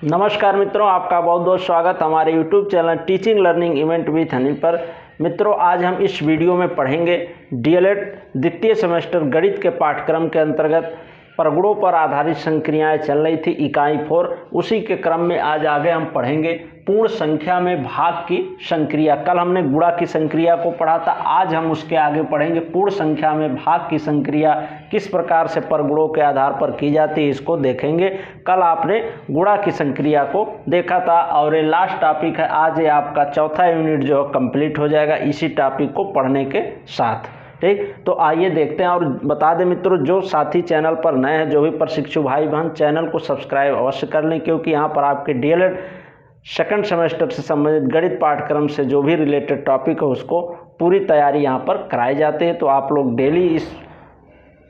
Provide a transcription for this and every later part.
नमस्कार मित्रों, आपका बहुत बहुत स्वागत हमारे YouTube channel teaching learning event with Anil पर। मित्रों, आज हम इस वीडियो में पढ़ेंगे डीएलएड द्वितीय सेमेस्टर गणित के पाठ्यक्रम के अंतर्गत प्रगुणों पर आधारित संक्रियाएं चल रही थी इकाई 4। उसी के क्रम में आज आगे हम पढ़ेंगे पूर्ण संख्या में भाग की संक्रिया। कल हमने गुणा की संक्रिया को पढ़ा था, आज हम उसके आगे पढ़ेंगे पूर्ण संख्या में भाग की संक्रिया किस प्रकार से परगुणों के आधार पर की जाती है, इसको देखेंगे। कल आपने गुणा की संक्रिया को देखा था और ये लास्ट टॉपिक है। आज ये आपका चौथा यूनिट जो कंप्लीट हो जाएगा इसी टॉपिक को पढ़ने के साथ। ठीक, तो आइए देखते हैं। और बता दें मित्रों, जो साथी चैनल पर नए हैं, जो भी प्रशिक्षु भाई बहन, चैनल को सब्सक्राइब अवश्य कर लें, क्योंकि यहाँ पर आपके डीएलएड सेकंड सेमेस्टर से संबंधित गणित पाठ्यक्रम से जो भी रिलेटेड टॉपिक है उसको पूरी तैयारी यहाँ पर कराई जाती है। तो आप लोग डेली इस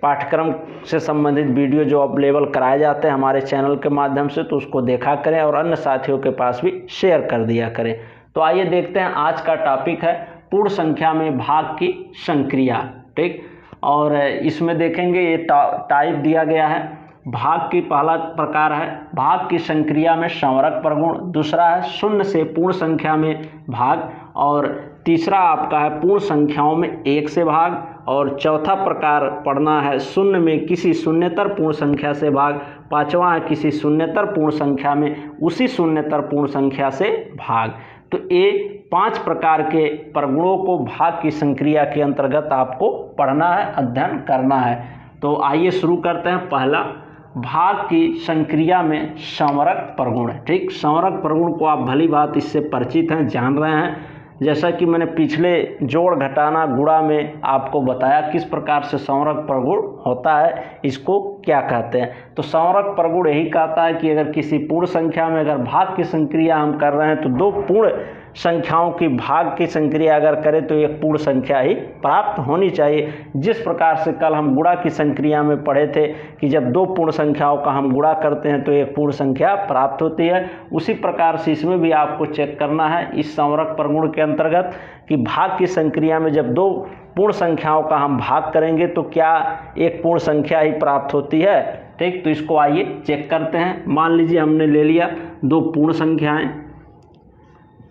पाठ्यक्रम से संबंधित वीडियो जो अवेलेबल कराए जाते हैं हमारे चैनल के माध्यम से, तो उसको देखा करें और अन्य साथियों के पास भी शेयर कर दिया करें। तो आइए देखते हैं, आज का टॉपिक है पूर्ण संख्या में भाग की संक्रिया। ठीक, और इसमें देखेंगे ये टाइप दिया गया है। भाग की पहला प्रकार है भाग की संक्रिया में संवरक प्रगुण, दूसरा है शून्य से पूर्ण संख्या में भाग, और तीसरा आपका है पूर्ण संख्याओं में एक से भाग, और चौथा प्रकार पढ़ना है शून्य में किसी शून्यतर पूर्ण संख्या से भाग, पांचवा है किसी शून्यतर पूर्ण संख्या में उसी शून्यतर पूर्ण संख्या से भाग। तो ये 5 प्रकार के प्रगुणों को भाग की संक्रिया के अंतर्गत आपको पढ़ना है, अध्ययन करना है। तो आइए शुरू करते हैं। पहला, भाग की संक्रिया में संवरक प्रगुण। ठीक, संवरक प्रगुण को आप भली बात इससे परिचित हैं, जान रहे हैं। जैसा कि मैंने पिछले जोड़ घटाना गुणा में आपको बताया किस प्रकार से संवरक प्रगुण होता है, इसको क्या कहते हैं। तो संवरक प्रगुण यही कहता है कि अगर किसी पूर्ण संख्या में अगर भाग की संक्रिया हम कर रहे हैं तो दो पूर्ण संख्याओं की भाग की संक्रिया अगर करें तो एक पूर्ण संख्या ही प्राप्त होनी चाहिए। जिस प्रकार से कल हम गुणा की संक्रिया में पढ़े थे कि जब दो पूर्ण संख्याओं का हम गुणा करते हैं तो एक पूर्ण संख्या प्राप्त होती है, उसी प्रकार से इसमें भी आपको चेक करना है इस संवरक प्रगुण के अंतर्गत कि भाग की संक्रिया में जब दो पूर्ण संख्याओं का हम भाग करेंगे तो क्या एक पूर्ण संख्या ही प्राप्त होती है। ठीक, तो इसको आइए चेक करते हैं। मान लीजिए हमने ले लिया दो पूर्ण संख्याएं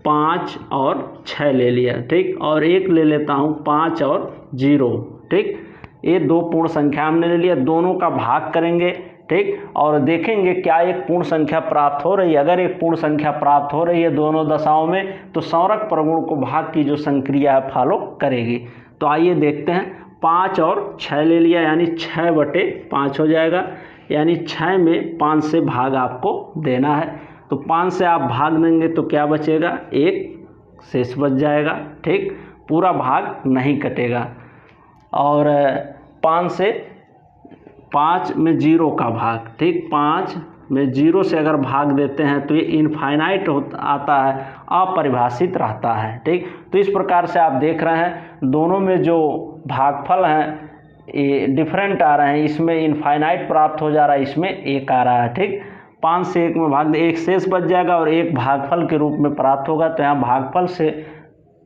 5 और 6 ले लिया। ठीक, और एक ले लेता हूँ 5 और 0। ठीक, ये दो पूर्ण संख्या हमने ले लिया, दोनों का भाग करेंगे। ठीक, और देखेंगे क्या एक पूर्ण संख्या प्राप्त हो रही है। अगर एक पूर्ण संख्या प्राप्त हो रही है दोनों दशाओं में तो संवरक प्रगुण को भाग की जो संक्रिया है फॉलो करेगी। तो आइए देखते हैं। 5 और 6 ले लिया यानी 6/5 हो जाएगा, यानी 6 में 5 से भाग आपको देना है। तो 5 से आप भाग देंगे तो क्या बचेगा, 1 शेष बच जाएगा। ठीक, पूरा भाग नहीं कटेगा। और 5 से 5 में 0 का भाग। ठीक, 5 में 0 से अगर भाग देते हैं तो ये इनफाइनाइट आता है, अपरिभाषित रहता है। ठीक, तो इस प्रकार से आप देख रहे हैं दोनों में जो भागफल हैं ये डिफरेंट आ रहे हैं। इसमें इनफाइनाइट प्राप्त हो जा रहा है, इसमें 1 आ रहा है। ठीक, 5 से 1 में भाग दे, 1 शेष बच जाएगा और 1 भागफल के रूप में प्राप्त होगा। तो यहाँ भागफल से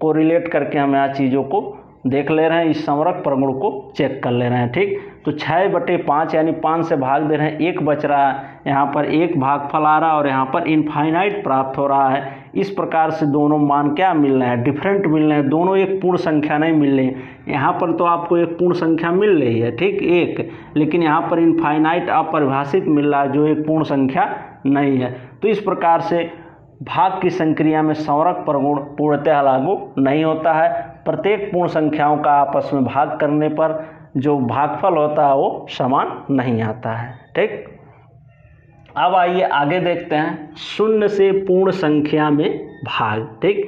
कोरिलेट करके हम यहाँ चीज़ों को देख ले रहे हैं, इस संवरक प्रगुण को चेक कर ले रहे हैं। ठीक, तो 6/5 यानी 5 से भाग दे रहे हैं, 1 बच रहा है, यहाँ पर 1 भागफल आ रहा है और यहाँ पर इनफाइनाइट प्राप्त हो रहा है। इस प्रकार से दोनों मान क्या मिल रहे हैं, डिफरेंट मिल रहे हैं, दोनों एक पूर्ण संख्या नहीं मिल रही। यहाँ पर तो आपको एक पूर्ण संख्या मिल रही है, ठीक, एक, लेकिन यहाँ पर इनफाइनाइट अपरिभाषित मिल रहा है जो एक पूर्ण संख्या नहीं है। तो इस प्रकार से भाग की संक्रिया में संवरक प्रगुण पूर्णतः लागू नहीं होता है। प्रत्येक पूर्ण संख्याओं का आपस में भाग करने पर जो भागफल होता है वो समान नहीं आता है। ठीक, अब आइए आगे देखते हैं शून्य से पूर्ण संख्या में भाग। ठीक,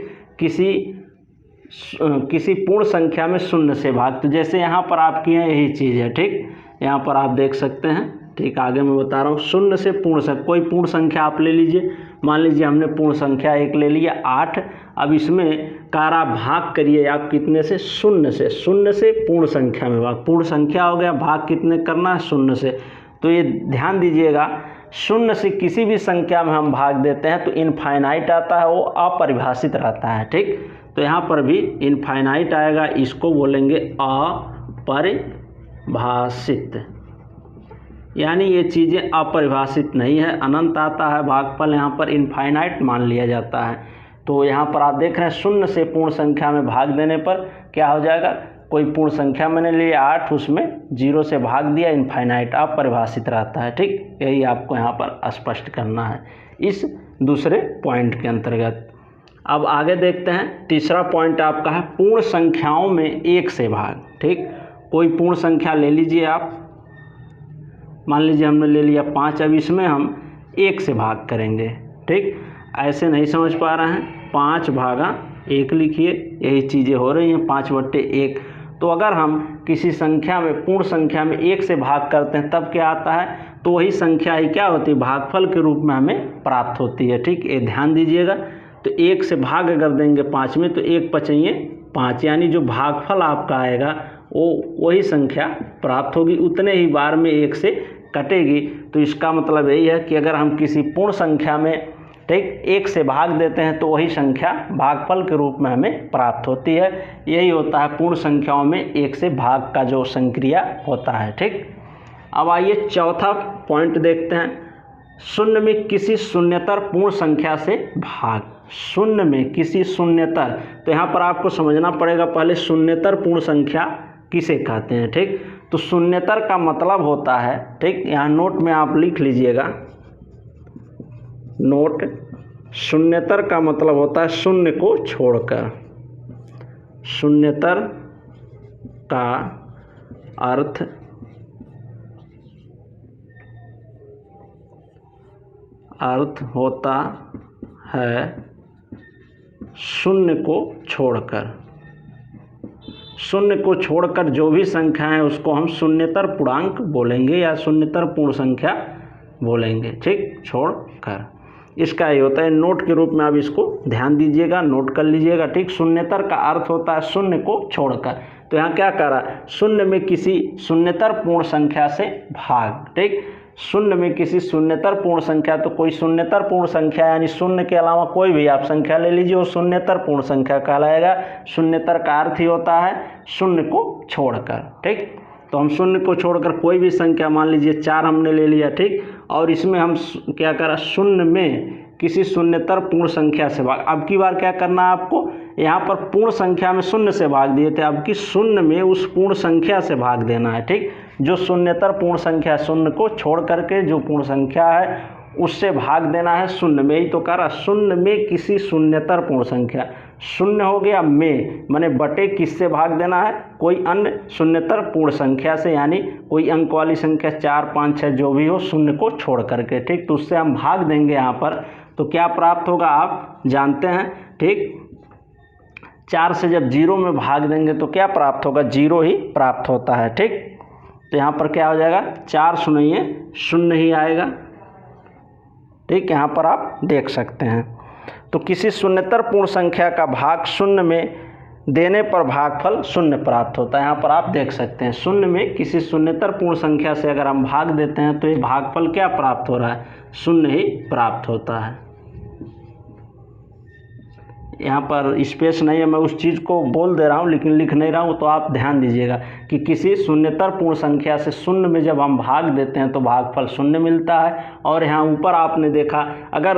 किसी पूर्ण संख्या में शून्य से भाग। तो जैसे यहाँ पर आपकी है यही चीज़ है। ठीक, यहाँ पर आप देख सकते हैं। ठीक, आगे मैं बता रहा हूँ शून्य से पूर्ण संख्या, कोई पूर्ण संख्या आप ले लीजिए। मान लीजिए हमने पूर्ण संख्या 1 ले लिया 8। अब इसमें कारा भाग करिए आप कितने से, शून्य से। शून्य से पूर्ण संख्या में भाग, पूर्ण संख्या हो गया, भाग कितने करना है, शून्य से। तो ये ध्यान दीजिएगा, शून्य से किसी भी संख्या में हम भाग देते हैं तो इनफाइनाइट आता है, वो अपरिभाषित रहता है। ठीक, तो यहाँ पर भी इनफाइनाइट आएगा, इसको बोलेंगे अपरिभाषित। यानी ये चीज़ें अपरिभाषित नहीं है, अनंत आता है भागफल, यहाँ पर इनफाइनाइट मान लिया जाता है। तो यहाँ पर आप देख रहे हैं शून्य से पूर्ण संख्या में भाग देने पर क्या हो जाएगा, कोई पूर्ण संख्या मैंने लिया 8, उसमें 0 से भाग दिया, इनफाइनाइट अपरिभाषित रहता है। ठीक, यही आपको यहाँ पर स्पष्ट करना है इस दूसरे पॉइंट के अंतर्गत। अब आगे देखते हैं, तीसरा पॉइंट आपका है पूर्ण संख्याओं में 1 से भाग। ठीक, कोई पूर्ण संख्या ले लीजिए आप, मान लीजिए हमने ले लिया 5, अब इसमें हम 1 से भाग करेंगे। ठीक, ऐसे नहीं समझ पा रहे हैं, 5 भागा 1 लिखिए, यही चीज़ें हो रही हैं, 5/1। तो अगर हम किसी संख्या में पूर्ण संख्या में 1 से भाग करते हैं तब क्या आता है, तो वही संख्या ही क्या होती है, भागफल के रूप में हमें प्राप्त होती है। ठीक, ये ध्यान दीजिएगा। तो 1 से भाग अगर देंगे 5 में तो 1 पचइये 5, यानी जो भागफल आपका आएगा वो वही संख्या प्राप्त होगी, उतने ही बार में 1 से कटेगी। तो इसका मतलब यही है कि अगर हम किसी पूर्ण संख्या में ठीक 1 से भाग देते हैं तो वही संख्या भागफल के रूप में हमें प्राप्त होती है। यही होता है पूर्ण संख्याओं में 1 से भाग का जो संक्रिया होता है। ठीक, अब आइए चौथा पॉइंट देखते हैं, शून्य में किसी शून्यतर पूर्ण संख्या से भाग। शून्य में किसी शून्यतर, तो यहाँ पर आपको समझना पड़ेगा पहले शून्यतर पूर्ण संख्या किसे कहते हैं। ठीक, तो शून्यतर का मतलब होता है, ठीक, यहाँ नोट में आप लिख लीजिएगा, नोट, शून्यतर का मतलब होता है शून्य को छोड़कर। शून्यतर का अर्थ होता है शून्य को छोड़कर। शून्य को छोड़कर जो भी संख्या है उसको हम शून्यतर पूर्णांक बोलेंगे या शून्यतर पूर्ण संख्या बोलेंगे। ठीक, छोड़कर, इसका ये होता है, नोट के रूप में आप इसको ध्यान दीजिएगा, नोट कर लीजिएगा। ठीक, शून्यतर का अर्थ होता है शून्य को छोड़कर। तो यहाँ क्या कर रहा है, शून्य में किसी शून्यतर पूर्ण संख्या से भाग। ठीक, शून्य में किसी शून्यतर पूर्ण संख्या, तो कोई शून्यतर पूर्ण संख्या यानी शून्य के अलावा कोई भी आप संख्या ले लीजिए वो शून्यतर पूर्ण संख्या कहलाएगा। शून्यतर का अर्थ ही होता है शून्य को छोड़कर। ठीक, तो हम शून्य को छोड़कर कोई भी संख्या, मान लीजिए 4 हमने ले लिया। ठीक, और इसमें हम क्या करा, शून्य में किसी शून्यतर पूर्ण संख्या से भाग। अब की बार क्या करना है आपको, यहाँ पर पूर्ण संख्या में शून्य से भाग दिए थे, अब की शून्य में उस पूर्ण संख्या से भाग देना है। ठीक, जो शून्यतर पूर्ण संख्या, शून्य को छोड़ करके जो पूर्ण संख्या है उससे भाग देना है शून्य में। ही तो कह रहा, शून्य में किसी शून्यतर पूर्ण संख्या, शून्य हो गया में, माने बटे किससे भाग देना है, कोई अन्य शून्यतर पूर्ण संख्या से, यानी कोई अंक वाली संख्या 4, 5, 6 जो भी हो, शून्य को छोड़ करके। ठीक, तो उससे हम भाग देंगे यहाँ पर, तो क्या प्राप्त होगा आप जानते हैं। ठीक, 4 से जब 0 में भाग देंगे तो क्या प्राप्त होगा, 0 ही प्राप्त होता है। ठीक, तो यहाँ पर क्या हो जाएगा, 4 सुनिए 0 ही आएगा। ठीक, यहाँ पर आप देख सकते हैं। तो किसी शून्यतर पूर्ण संख्या का भाग शून्य में देने पर भागफल शून्य प्राप्त होता है। यहाँ पर आप देख सकते हैं, शून्य में किसी शून्यतर पूर्ण संख्या से अगर हम भाग देते हैं तो ये भागफल क्या प्राप्त हो रहा है, शून्य ही प्राप्त होता है। यहाँ पर स्पेस नहीं है, मैं उस चीज़ को बोल दे रहा हूँ लेकिन लिख नहीं रहा हूँ, तो आप ध्यान दीजिएगा कि किसी शून्यतर पूर्ण संख्या से शून्य में जब हम भाग देते हैं तो भागफल शून्य मिलता है। और यहाँ ऊपर आपने देखा, अगर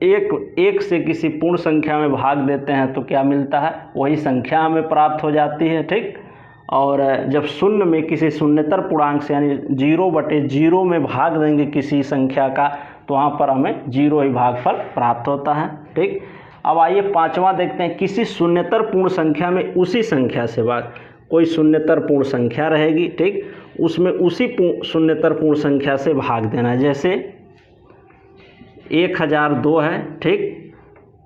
एक से किसी पूर्ण संख्या में भाग देते हैं तो क्या मिलता है, वही संख्या हमें प्राप्त हो जाती है। ठीक, और जब शून्य में किसी शून्यतर पूर्णांक से यानी 0/0 में भाग देंगे किसी संख्या का, तो वहाँ पर हमें 0 ही भागफल प्राप्त होता है। ठीक, अब आइए पांचवा देखते हैं, किसी शून्यतर पूर्ण संख्या में उसी संख्या से भाग। कोई शून्यतर पूर्ण संख्या रहेगी, ठीक, उसमें उसी शून्यतर पूर्ण संख्या से भाग देना है। जैसे 1002 है, ठीक,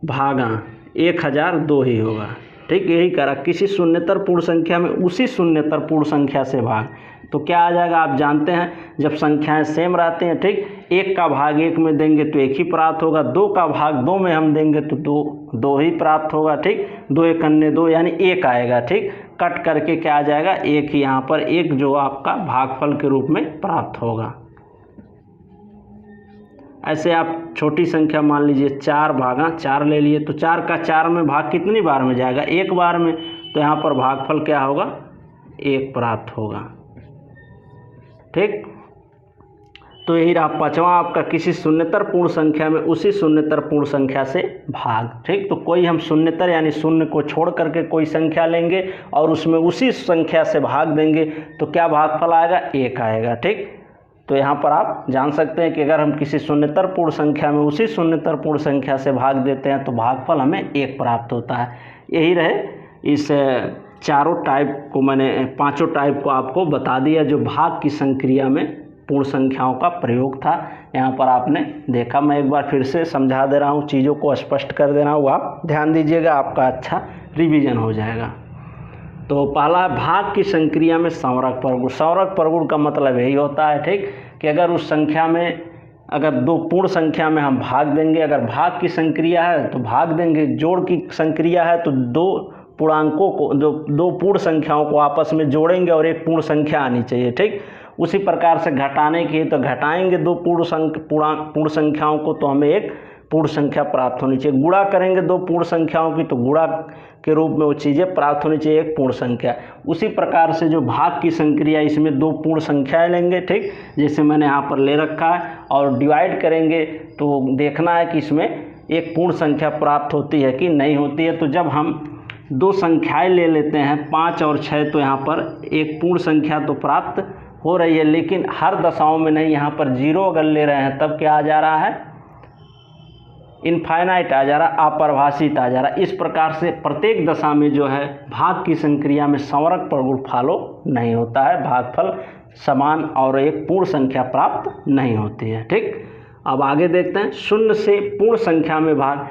भागा 1002 ही होगा। ठीक, यही करा, किसी शून्यतर पूर्ण संख्या में उसी शून्यतर पूर्ण संख्या से भाग, तो क्या आ जाएगा आप जानते हैं, जब संख्याएं सेम रहते हैं। ठीक, 1 का भाग 1 में देंगे तो 1 ही प्राप्त होगा, 2 का भाग 2 में हम देंगे तो 2 ही प्राप्त होगा। ठीक, 2 1 अन्य 2 यानी 1 आएगा। ठीक, कट करके क्या आ जाएगा, 1 ही यहाँ पर 1 जो आपका भागफल के रूप में प्राप्त होगा। ऐसे आप छोटी संख्या मान लीजिए 4 भागा 4 ले लिए, तो 4 का 4 में भाग कितनी बार में जाएगा, 1 बार में, तो यहाँ पर भागफल क्या होगा, 1 प्राप्त होगा। ठीक, तो यही रहा पांचवा आपका, किसी शून्यतर पूर्ण संख्या में उसी शून्यतर पूर्ण संख्या से भाग। ठीक, तो कोई हम शून्यतर यानी शून्य को छोड़ करके कोई संख्या लेंगे और उसमें उसी संख्या से भाग देंगे तो क्या भागफल आएगा, 1 आएगा। ठीक, तो यहाँ पर आप जान सकते हैं कि अगर हम किसी शून्यतर पूर्ण संख्या में उसी शून्यतर पूर्ण संख्या से भाग देते हैं तो भागफल हमें 1 प्राप्त होता है। यही रहे, इस चारों टाइप को मैंने, पांचों टाइप को आपको बता दिया जो भाग की संक्रिया में पूर्ण संख्याओं का प्रयोग था। यहाँ पर आपने देखा, मैं एक बार फिर से समझा दे रहा हूँ, चीज़ों को स्पष्ट कर दे रहा हूँ, आप ध्यान दीजिएगा, आपका अच्छा रिवीजन हो जाएगा। तो पहला, भाग की संक्रिया में संवरक परगुण। संवरक परगुण का मतलब यही होता है, ठीक, कि अगर उस संख्या में, अगर दो पूर्ण संख्या में हम भाग देंगे, अगर भाग की संक्रिया है तो भाग देंगे, जोड़ की संक्रिया है तो दो पूर्णांकों को, दो पूर्ण संख्याओं को आपस में जोड़ेंगे और एक पूर्ण संख्या आनी चाहिए। ठीक, उसी प्रकार से घटाने की तो घटाएंगे दो पूर्ण संख्याओं को तो हमें एक पूर्ण संख्या प्राप्त होनी चाहिए। गुणा करेंगे दो पूर्ण संख्याओं की तो गुणा के रूप में वो चीज़ें प्राप्त होनी चाहिए, एक पूर्ण संख्या। उसी प्रकार से जो भाग की संक्रिया, इसमें दो पूर्ण संख्याएं लेंगे, ठीक, जैसे मैंने यहाँ पर ले रखा है, और डिवाइड करेंगे तो देखना है कि इसमें एक पूर्ण संख्या प्राप्त होती है कि नहीं होती है। तो जब हम दो संख्याएं ले लेते हैं 5 और 6 तो यहाँ पर एक पूर्ण संख्या तो प्राप्त हो रही है, लेकिन हर दशाओं में नहीं। यहाँ पर 0 अगर ले रहे हैं तब क्या आ जा रहा है, इनफाइनाइट आ जा रहा, अपरिभाषित आ जा रहा। इस प्रकार से प्रत्येक दशा में जो है भाग की संक्रिया में संवरक परगुण फॉलो नहीं होता है, भागफल समान और एक पूर्ण संख्या प्राप्त नहीं होती है। ठीक, अब आगे देखते हैं, शून्य से पूर्ण संख्या में भाग।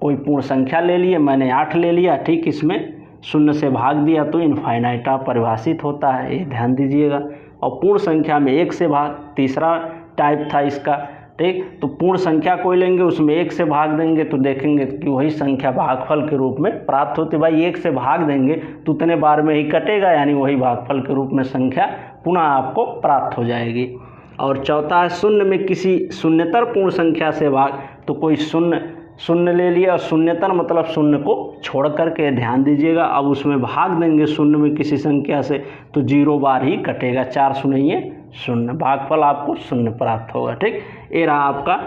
कोई पूर्ण संख्या ले लिए, मैंने 8 ले लिया, ठीक, इसमें शून्य से भाग दिया तो इनफाइनाइट परिभाषित होता है, ये ध्यान दीजिएगा। और पूर्ण संख्या में 1 से भाग, तीसरा टाइप था इसका। ठीक, तो पूर्ण संख्या कोई लेंगे, उसमें 1 से भाग देंगे तो देखेंगे कि वही संख्या भागफल के रूप में प्राप्त होती है। भाई 1 से भाग देंगे तो उतने बार में ही कटेगा, यानी वही भागफल के रूप में संख्या पुनः आपको प्राप्त हो जाएगी। और चौथा है, शून्य में किसी शून्यतर पूर्ण संख्या से भाग। तो कोई शून्य ले लिया, और शून्यतर मतलब शून्य को छोड़ करके, ध्यान दीजिएगा, अब उसमें भाग देंगे शून्य में किसी संख्या से तो 0 बार ही कटेगा, 4 शून्य शून्य, भागफल आपको शून्य प्राप्त होगा। ठीक, ये रहा आपका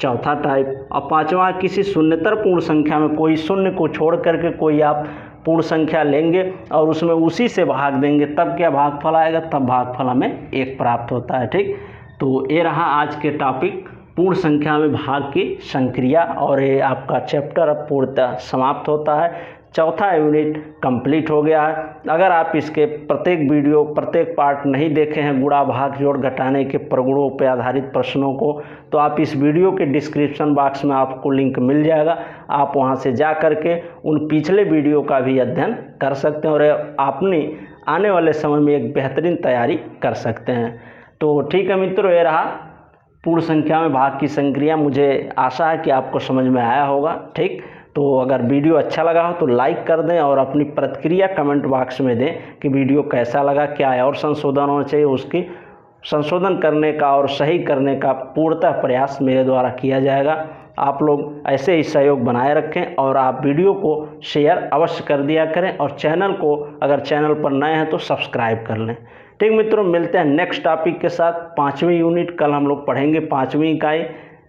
चौथा टाइप। और पांचवा, किसी शून्यतर पूर्ण संख्या में कोई शून्य को छोड़ करके कोई आप पूर्ण संख्या लेंगे और उसमें उसी से भाग देंगे, तब क्या भागफल आएगा, तब भागफल हमें 1 प्राप्त होता है। ठीक, तो ये रहा आज के टॉपिक, पूर्ण संख्या में भाग की संक्रिया, और ये आपका चैप्टर अब पूर्णतः समाप्त होता है। चौथा यूनिट कंप्लीट हो गया है। अगर आप इसके प्रत्येक वीडियो, प्रत्येक पार्ट नहीं देखे हैं गुणा भाग जोड़ घटाने के प्रगुणों पर आधारित प्रश्नों को, तो आप इस वीडियो के डिस्क्रिप्शन बॉक्स में आपको लिंक मिल जाएगा, आप वहां से जा करके उन पिछले वीडियो का भी अध्ययन कर सकते हैं और अपनी आने वाले समय में एक बेहतरीन तैयारी कर सकते हैं। तो ठीक है मित्रों, ये रहा पूर्ण संख्या में भाग की संक्रिया। मुझे आशा है कि आपको समझ में आया होगा। ठीक, तो अगर वीडियो अच्छा लगा हो तो लाइक कर दें और अपनी प्रतिक्रिया कमेंट बॉक्स में दें कि वीडियो कैसा लगा, क्या है और संशोधन होना चाहिए, उसकी संशोधन करने का और सही करने का पूर्णतः प्रयास मेरे द्वारा किया जाएगा। आप लोग ऐसे ही सहयोग बनाए रखें और आप वीडियो को शेयर अवश्य कर दिया करें, और चैनल को, अगर चैनल पर नए हैं तो सब्सक्राइब कर लें। ठीक मित्रों, मिलते हैं नेक्स्ट टॉपिक के साथ। 5वीं यूनिट कल हम लोग पढ़ेंगे, 5वीं इकाई,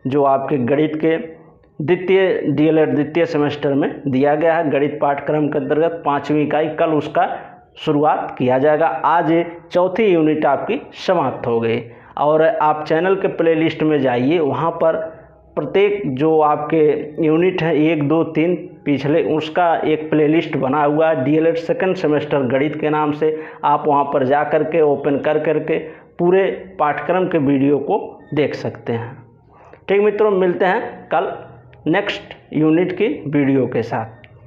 जो आपके गणित के DLED द्वितीय सेमेस्टर में दिया गया है। गणित पाठ्यक्रम के अंतर्गत 5वीं इकाई, कल उसका शुरुआत किया जाएगा। आज ये चौथी यूनिट आपकी समाप्त हो गई। और आप चैनल के प्लेलिस्ट में जाइए, वहाँ पर प्रत्येक जो आपके यूनिट है 1, 2, 3 पिछले, उसका एक प्लेलिस्ट बना हुआ है DLED सेकंड सेमेस्टर गणित के नाम से। आप वहां पर जा करके ओपन कर करके पूरे पाठ्यक्रम के वीडियो को देख सकते हैं। ठीक मित्रों, मिलते हैं कल नेक्स्ट यूनिट की वीडियो के साथ।